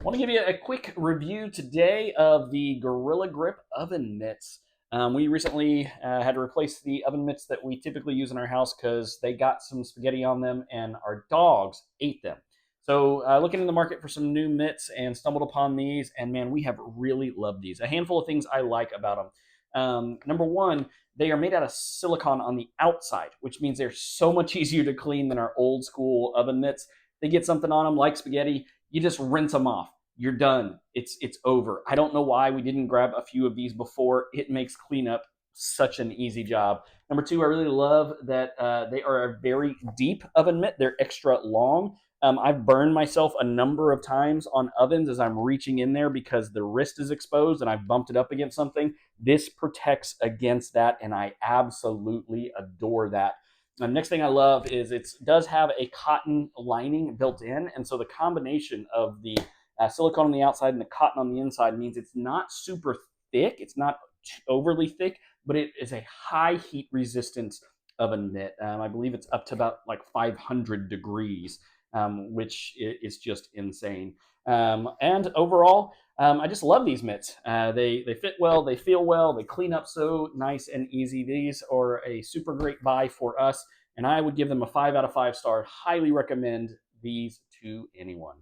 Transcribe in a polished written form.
Want to give you a quick review today of the Gorilla Grip oven mitts. We recently had to replace the oven mitts that we typically use in our house because they got some spaghetti on them and our dogs ate them. So looking in the market for some new mitts and stumbled upon these, and man, we have really loved these. A handful of things I like about them. Number one, they are made out of silicone on the outside, which means they're so much easier to clean than our old school oven mitts. They get something on them like spaghetti, you just rinse them off. You're done. It's over. I don't know why we didn't grab a few of these before. It makes cleanup such an easy job. Number two, I really love that they are a very deep oven mitt. They're extra long. I've burned myself a number of times on ovens as I'm reaching in there because the wrist is exposed and I've bumped it up against something. This protects against that, and I absolutely adore that. The next thing I love is it does have a cotton lining built in, and so the combination of the silicone on the outside and the cotton on the inside means it's not super thick. It's not overly thick, but it is a high heat resistance oven mitt. I believe it's up to about like 500 degrees, which is just insane. And overall, I just love these mitts. They fit well, they feel well, they clean up so nice and easy. These are a super great buy for us, and I would give them a 5 out of 5 star. Highly recommend these to anyone.